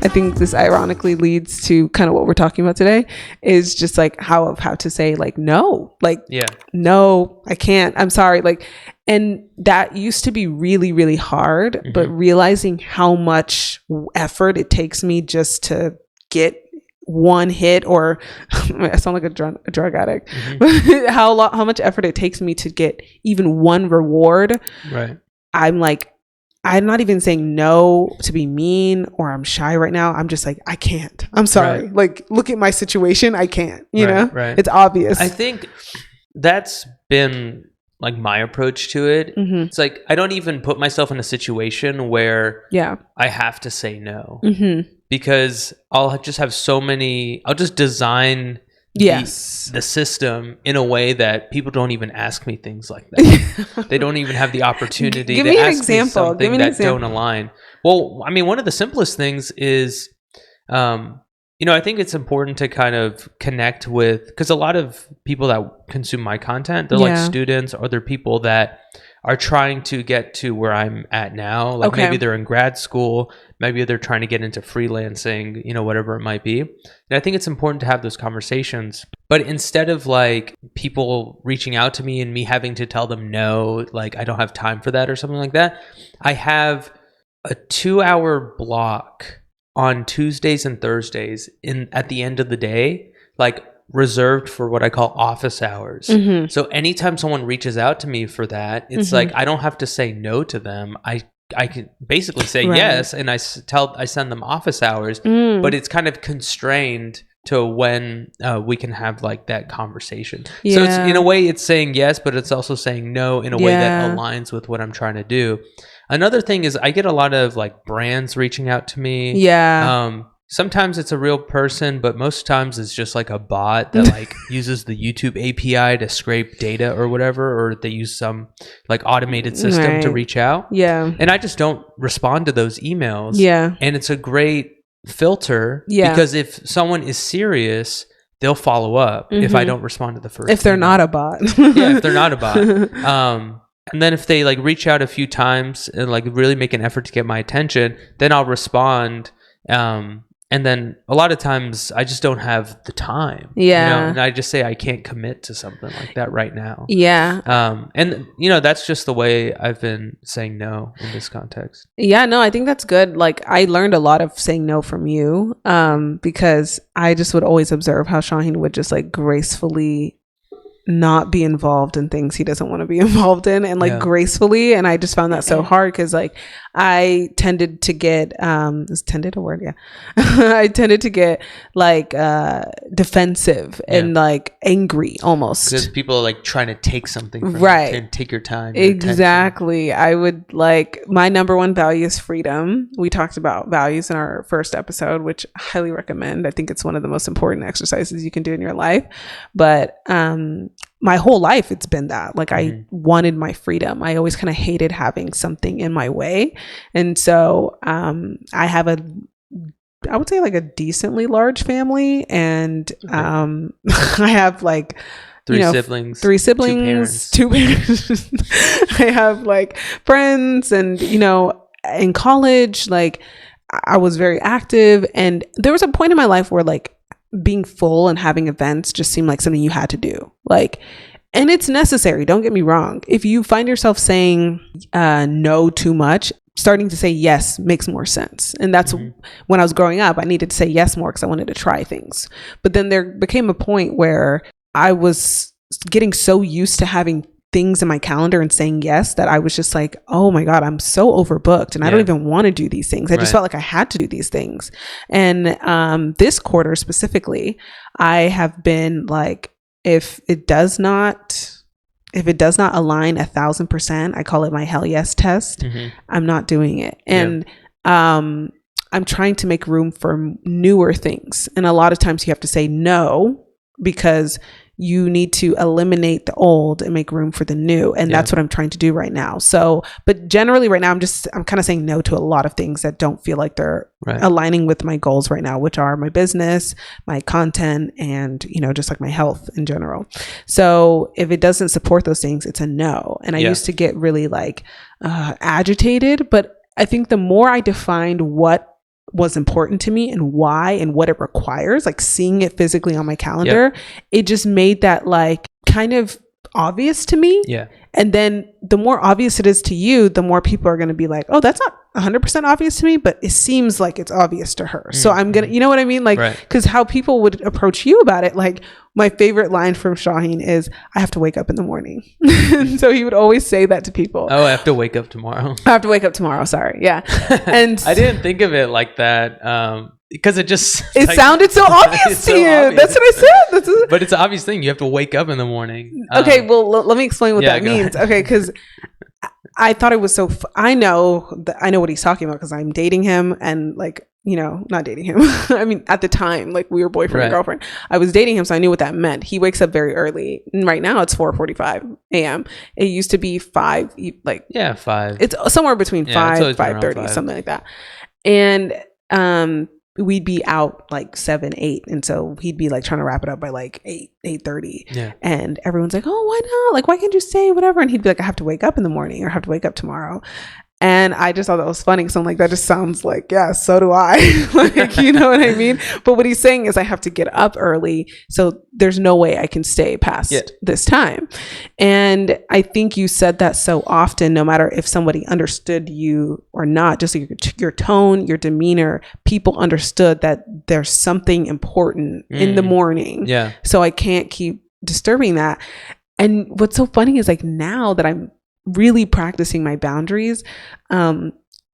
I think this ironically leads to kind of what we're talking about today, is just like how to say like no, like no, I can't, I'm sorry, like, and that used to be really, really hard. But realizing how much effort it takes me just to get one hit, or I sound like a drug addict, how much effort it takes me to get even one reward. Right. I'm like, I'm not even saying no to be mean or I'm shy right now. I'm just like, I can't. I'm sorry. Right. Like, look at my situation. I can't, you know? Right. It's obvious. I think that's been like my approach to it. It's like, I don't even put myself in a situation where I have to say no. Because I'll just have so many, I'll just design the system in a way that people don't even ask me things like that. They don't even have the opportunity to ask me something that don't align. Well, I mean, one of the simplest things is, you know, I think it's important to kind of connect with, because a lot of people that consume my content, they're like students, or they're people that are trying to get to where I'm at now. Like maybe they're in grad school, maybe they're trying to get into freelancing, you know, whatever it might be. And I think it's important to have those conversations. But instead of like people reaching out to me and me having to tell them no, like I don't have time for that or something like that, I have a 2-hour block on Tuesdays and Thursdays at the end of the day, like reserved for what I call office hours. So anytime someone reaches out to me for that, it's like I don't have to say no to them. I can basically say yes, and I send them office hours, but it's kind of constrained to when we can have like that conversation. So it's, in a way, it's saying yes, but it's also saying no in a way that aligns with what I'm trying to do. Another thing is I get a lot of like brands reaching out to me. Sometimes it's a real person, but most times it's just like a bot that like uses the YouTube API to scrape data or whatever, or they use some like automated system to reach out. And I just don't respond to those emails. And it's a great filter because if someone is serious, they'll follow up if I don't respond to the first if they're not a bot. If they're not a bot. And then if they like reach out a few times and like really make an effort to get my attention, then I'll respond. And then a lot of times I just don't have the time. You know? And I just say I can't commit to something like that right now. And you know, that's just the way I've been saying no in this context. No, I think that's good. Like I learned a lot of saying no from you, because I just would always observe how Shaheen would just like gracefully not be involved in things he doesn't want to be involved in, and like gracefully. And I just found that so hard because like I tended to get is tended a word? I tended to get like defensive and like angry almost because people are like trying to take something from you and take your time. Exactly. I would like, my number one value is freedom. We talked about values in our first episode, which I highly recommend. I think it's one of the most important exercises you can do in your life. But my whole life it's been that like I wanted my freedom. I always kind of hated having something in my way. And so I have I would say like a decently large family, and I have like three siblings, two parents. I have like friends, and you know, in college, like I was very active, and there was a point in my life where like being full and having events just seemed like something you had to do. Like, and it's necessary. Don't get me wrong. If you find yourself saying no too much, starting to say yes makes more sense. And that's when I was growing up, I needed to say yes more because I wanted to try things. But then there became a point where I was getting so used to having things in my calendar and saying yes that I was just like, oh my God, I'm so overbooked and I don't even want to do these things. I just felt like I had to do these things. And this quarter specifically, I have been like, if it does not align 1,000%, I call it my hell yes test. I'm not doing it. And I'm trying to make room for newer things. And a lot of times you have to say no because you need to eliminate the old and make room for the new. And that's what I'm trying to do right now. So, but generally right now, I'm kind of saying no to a lot of things that don't feel like they're aligning with my goals right now, which are my business, my content, and, you know, just like my health in general. So if it doesn't support those things, it's a no. And I used to get really like agitated, but I think the more I defined what was important to me and why and what it requires, like seeing it physically on my calendar, it just made that like kind of obvious to me. Yeah. And then the more obvious it is to you, the more people are going to be like, oh, that's not 100% obvious to me, but it seems like it's obvious to her. So I'm going to, you know what I mean? Like, because how people would approach you about it. Like my favorite line from Shaheen is, I have to wake up in the morning. So he would always say that to people. Oh, I have to wake up tomorrow. I have to wake up tomorrow. Sorry. Yeah. And I didn't think of it like that. Because it like, sounded so obvious to you. Obvious. That's what I said. But it's an obvious thing. You have to wake up in the morning. Okay, well, let me explain what that means. Ahead. Okay, because I thought it was so. I know what he's talking about because I'm dating him and like, you know, not dating him. I mean, at the time, like we were boyfriend and girlfriend. I was dating him, so I knew what that meant. He wakes up very early. And right now, it's 4:45 a.m. It used to be 5. Like 5. It's somewhere between 5, 5:30, something like that. And we'd be out like 7, 8. And so he'd be like trying to wrap it up by like 8:30. Yeah. And everyone's like, oh, why not? Like, why can't you stay? Whatever. And he'd be like, I have to wake up in the morning or I have to wake up tomorrow. And I just thought that was funny. So I'm like, that just sounds like, yeah, so do I. Like, you know what I mean? But what he's saying is I have to get up early. So there's no way I can stay past this time. And I think you said that so often, no matter if somebody understood you or not, just like your tone, your demeanor, people understood that there's something important in the morning. Yeah. So I can't keep disturbing that. And what's so funny is like now that I'm really practicing my boundaries,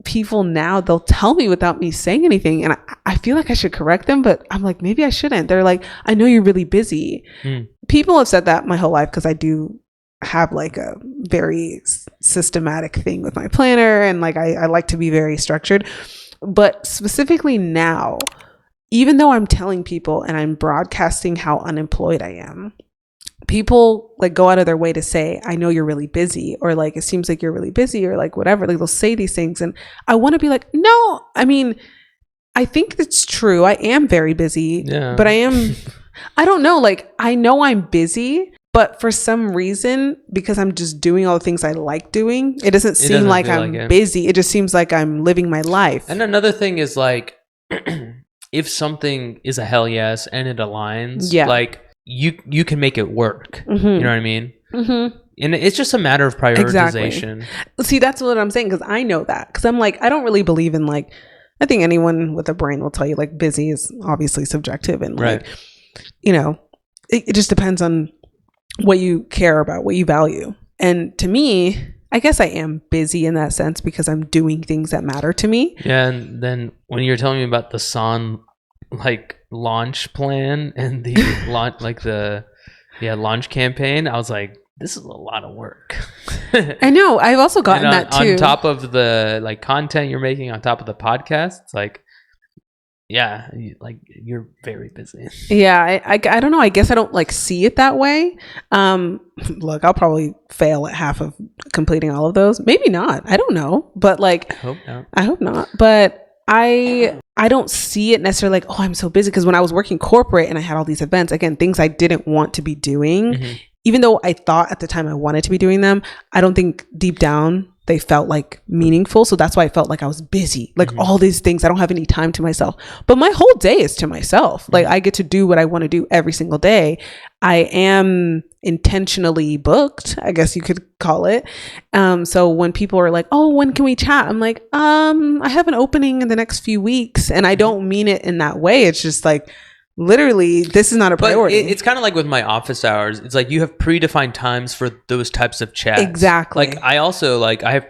people now, they'll tell me without me saying anything, and I feel like I should correct them, but I'm like, maybe I shouldn't. They're like, I know you're really busy. People have said that my whole life because I do have like a very systematic thing with my planner, and like I like to be very structured. But specifically now, even though I'm telling people and I'm broadcasting how unemployed I am, people like go out of their way to say, I know you're really busy, or like, it seems like you're really busy, or like whatever. Like they'll say these things. And I want to be like, no, I mean, I think it's true. I am very busy, but I don't know. Like, I know I'm busy, but for some reason, because I'm just doing all the things I like doing, it doesn't seem like I'm busy. It just seems like I'm living my life. And another thing is like, if something is a hell yes and it aligns, like, you can make it work. You know what I mean? And it's just a matter of prioritization. Exactly. See, that's what I'm saying, because I know that. Because I'm like, I don't really believe in like, I think anyone with a brain will tell you like busy is obviously subjective, and like, you know, it just depends on what you care about, what you value. And to me, I guess I am busy in that sense because I'm doing things that matter to me. Yeah. And then when you're telling me about the San like launch plan and the launch, like the launch campaign, I was like, this is a lot of work. I know. I've also gotten that too. On top of the like content you're making, on top of the podcast, it's like, yeah, like you're very busy. Yeah, I don't know. I guess I don't like see it that way. Look, I'll probably fail at half of completing all of those. Maybe not. I don't know. But like, I hope not. But I don't see it necessarily like, oh, I'm so busy. Because when I was working corporate and I had all these events, again, things I didn't want to be doing, even though I thought at the time I wanted to be doing them, I don't think deep down they felt like meaningful. So that's why I felt like I was busy, like all these things. I don't have any time to myself, but my whole day is to myself. Like I get to do what I want to do every single day. I am intentionally booked, I guess you could call it. So when people are like, oh, when can we chat? I'm like, I have an opening in the next few weeks. And I don't mean it in that way. It's just like, literally, this is not a priority. It's kind of like with my office hours. It's like you have predefined times for those types of chats. Exactly. Like I also like I have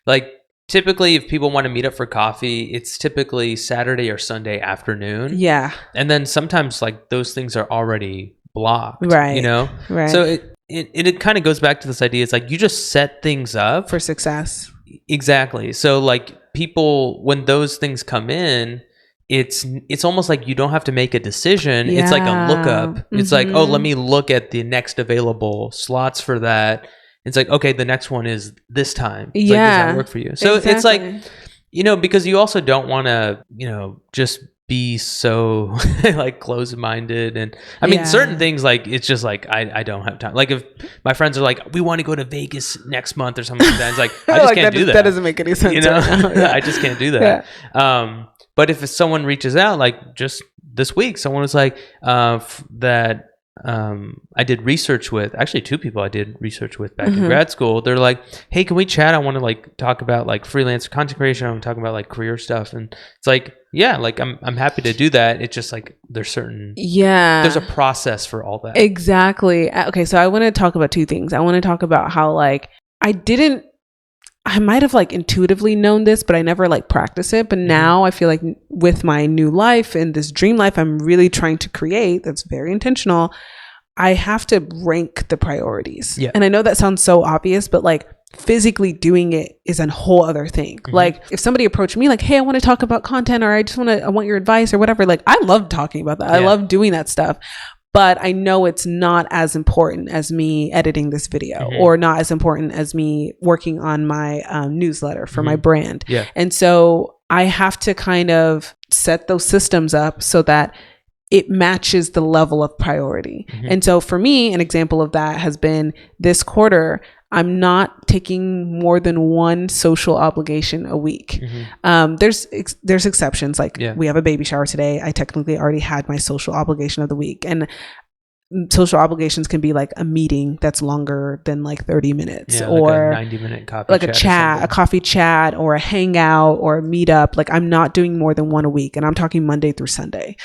like typically if people want to meet up for coffee, it's typically Saturday or Sunday afternoon. Yeah. And then sometimes like those things are already blocked. Right. You know? Right. So it kind of goes back to this idea. It's like you just set things up for success. Exactly. So like people, when those things come in, it's almost like you don't have to make a decision. Yeah. It's like a lookup. It's like, oh, let me look at the next available slots for that. It's like, okay, the next one is this time. It's like, does that work for you? So it's like, you know, because you also don't want to, you know, just be so like close-minded. And I mean, certain things, like, it's just like I don't have time. Like, if my friends are like, we want to go to Vegas next month or something like that, it's like, I just can't do that. That doesn't make any sense, you know. Right? I just can't do that. But if someone reaches out, like just this week, someone was like, that I did research with, actually 2 people I did research with back in grad school. They're like, hey, can we chat? I want to like talk about like freelance content creation. I want to talk about like career stuff. And it's like, yeah, like I'm happy to do that. It's just like there's a process for all that. Exactly. Okay, so I want to talk about 2 things. I want to talk about how like I might have like intuitively known this, but I never like practice it. But now I feel like with my new life and this dream life I'm really trying to create, that's very intentional, I have to rank the priorities. Yeah. And I know that sounds so obvious, but like physically doing it is a whole other thing. Like if somebody approached me like, hey, I want to talk about content, or I want your advice or whatever. Like I love talking about that. Yeah. I love doing that stuff. But I know it's not as important as me editing this video, or not as important as me working on my newsletter for my brand. Yeah. And so I have to kind of set those systems up so that it matches the level of priority. And so for me, an example of that has been this quarter, I'm not taking more than 1 social obligation a week. There's exceptions. Like we have a baby shower today. I technically already had my social obligation of the week. And social obligations can be like a meeting that's longer than like 30 minutes, or like a 90-minute coffee like a coffee chat, or a hangout, or a meetup. Like I'm not doing more than 1 a week, and I'm talking Monday through Sunday,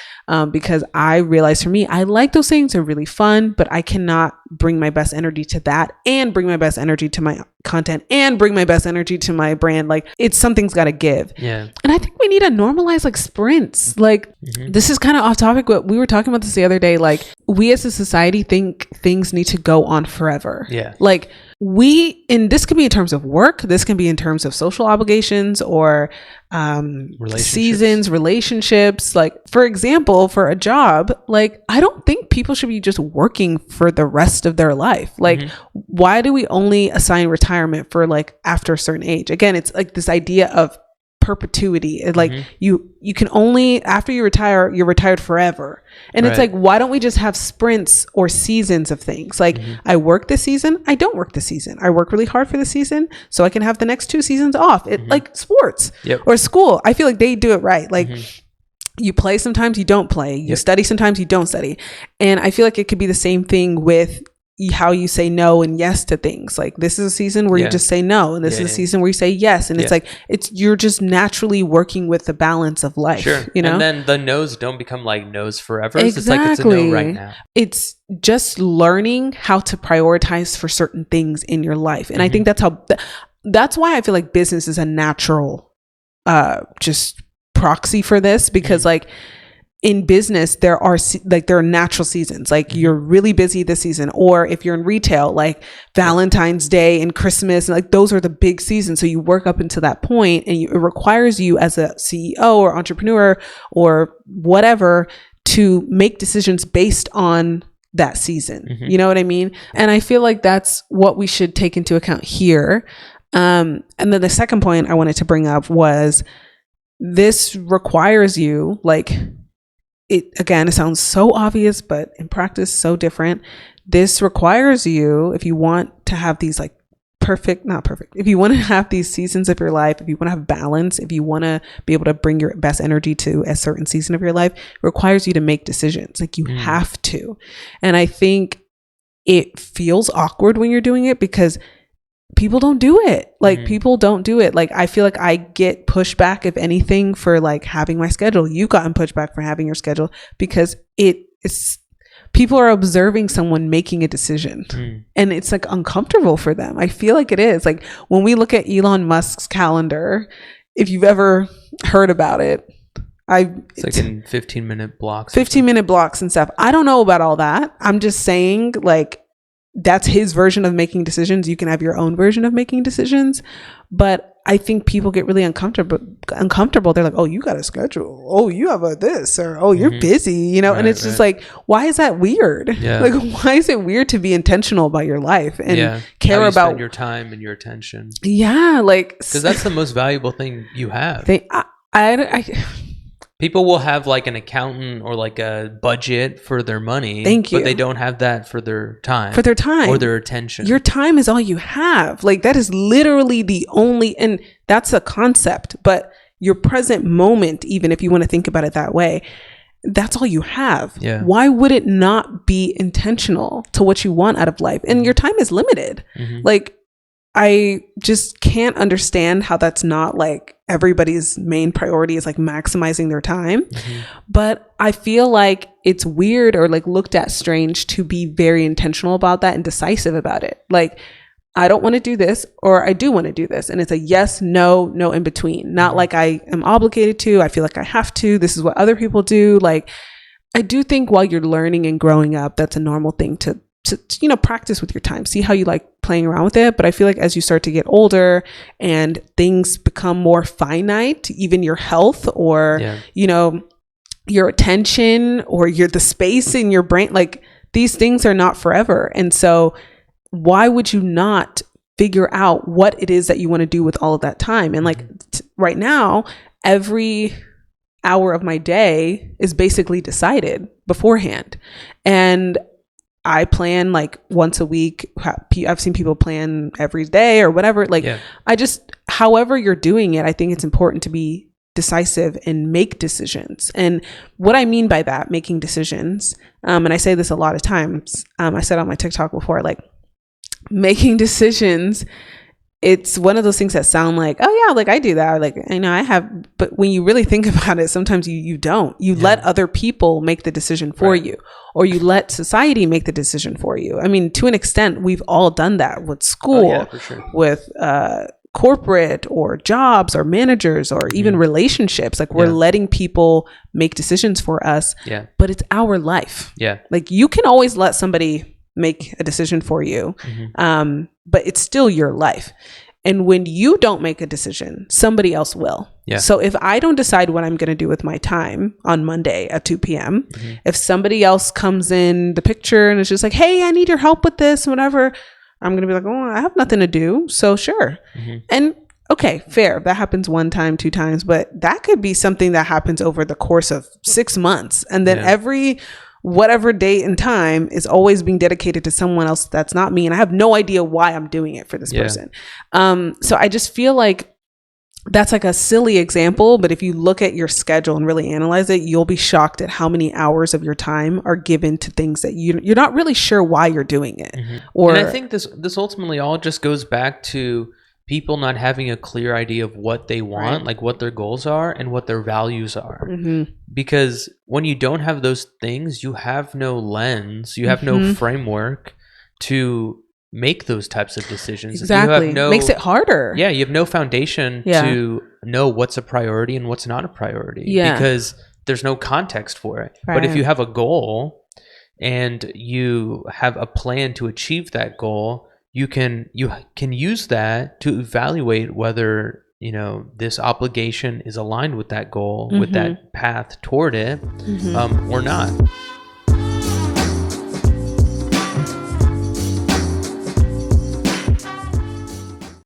because I realized for me, I like those things. They're really fun, but I cannot bring my best energy to that and bring my best energy to my content and bring my best energy to my brand. Like something's got to give. Yeah. And I think we need to normalize like sprints. Like this is kind of off topic, but we were talking about this the other day. Like we as a society think things need to go on forever. Yeah. Like and this can be in terms of work, this can be in terms of social obligations, or relationships. Like for example, for a job, like I don't think people should be just working for the rest of their life. Like why do we only assign retirement for like after a certain age? Again, it's like this idea of perpetuity. Like you can only, after you retire, you're retired forever. And it's like, why don't we just have sprints or seasons of things? Like I work this season, I don't work this season. I work really hard for the season so I can have the next 2 seasons off. It like sports or school. I feel like they do it right. Like you play sometimes, you don't play. You study sometimes, you don't study. And I feel like it could be the same thing with how you say no and yes to things. Like this is a season where you just say no, and this is a season where you say yes, and it's like you're just naturally working with the balance of life. You know, and then the no's don't become like no's forever. Exactly. It's like it's a no right now. It's just learning how to prioritize for certain things in your life, and I think that's why I feel like business is a natural just proxy for this, because like in business, there are natural seasons. Like you're really busy this season, or if you're in retail, like Valentine's Day and Christmas, and like those are the big seasons. So you work up until that point, and it requires you as a CEO or entrepreneur or whatever to make decisions based on that season. You know what I mean? And I feel like that's what we should take into account here. And then the second point I wanted to bring up was this requires you, like, it sounds so obvious, but in practice, so different. This requires you, if you want to have these like if you want to have these seasons of your life, if you want to have balance, if you want to be able to bring your best energy to a certain season of your life, it requires you to make decisions. Like you have to. And I think it feels awkward when you're doing it because people don't do it. Like people don't do it. Like I feel like I get pushback, if anything, for like having my schedule. You've gotten pushback for having your schedule because it's people are observing someone making a decision and it's like uncomfortable for them. I feel like it is. Like when we look at Elon Musk's calendar, if you've ever heard about it, it's like in 15-minute blocks. 15-minute blocks and stuff. I don't know about all that. I'm just saying, like, that's his version of making decisions. You can have your own version of making decisions, but I think people get really uncomfortable. They're like, "Oh, you got a schedule. Oh, you have a this, or oh, you're busy," you know. And it's just like, why is that weird? Yeah. Like, why is it weird to be intentional about your life and care about your time and your attention? Yeah, like because that's the most valuable thing you have. People will have like an accountant or like a budget for their money. Thank you. But they don't have that for their time. For their time. Or their attention. Your time is all you have. Like that is literally the only, and that's a concept, but your present moment, even if you want to think about it that way, that's all you have. Yeah. Why would it not be intentional to what you want out of life? And your time is limited. Like, I just can't understand how that's not like everybody's main priority is like maximizing their time. But I feel like it's weird or like looked at strange to be very intentional about that and decisive about it. Like, I don't want to do this, or I do want to do this. And it's a yes, no, no in between. Not like I am obligated to, I feel like I have to, this is what other people do. Like, I do think while you're learning and growing up, that's a normal thing to you know, practice with your time, see how you like playing around with it. But I feel like as you start to get older and things become more finite, even your health or, you know, your attention or the space in your brain, like these things are not forever. And so why would you not figure out what it is that you want to do with all of that time? And like right now, every hour of my day is basically decided beforehand. And I plan like once a week. I've seen people plan every day or whatever. Like I just, however you're doing it, I think it's important to be decisive and make decisions. And what I mean by that, making decisions, and I say this a lot of times, I said on my TikTok before, like making decisions, it's one of those things that sound like, oh yeah, like I do that. Like, I know I have, but when you really think about it, sometimes you don't. You let other people make the decision for you, or you let society make the decision for you. I mean, to an extent, we've all done that with school, for sure. with corporate or jobs or managers or even relationships. Like we're letting people make decisions for us, but it's our life. Like you can always let somebody make a decision for you. But it's still your life. And when you don't make a decision, somebody else will. So if I don't decide what I'm going to do with my time on Monday at 2 p.m., if somebody else comes in the picture and it's just like, hey, I need your help with this, whatever, I'm going to be like, oh, I have nothing to do. So sure. And okay, fair. That happens 1 time, 2 times, but that could be something that happens over the course of 6 months. And then every whatever date and time is always being dedicated to someone else that's not me. And I have no idea why I'm doing it for this person. So I just feel like that's like a silly example, but if you look at your schedule and really analyze it, you'll be shocked at how many hours of your time are given to things that you're not really sure why you're doing it. Or, and I think this ultimately all just goes back to people not having a clear idea of what they want, like what their goals are and what their values are. Because when you don't have those things, you have no lens, you have no framework to make those types of decisions. Exactly. You have makes it harder. Yeah, you have no foundation to know what's a priority and what's not a priority because there's no context for it. But if you have a goal and you have a plan to achieve that goal, you can use that to evaluate whether, you know, this obligation is aligned with that goal, with that path toward it, or not.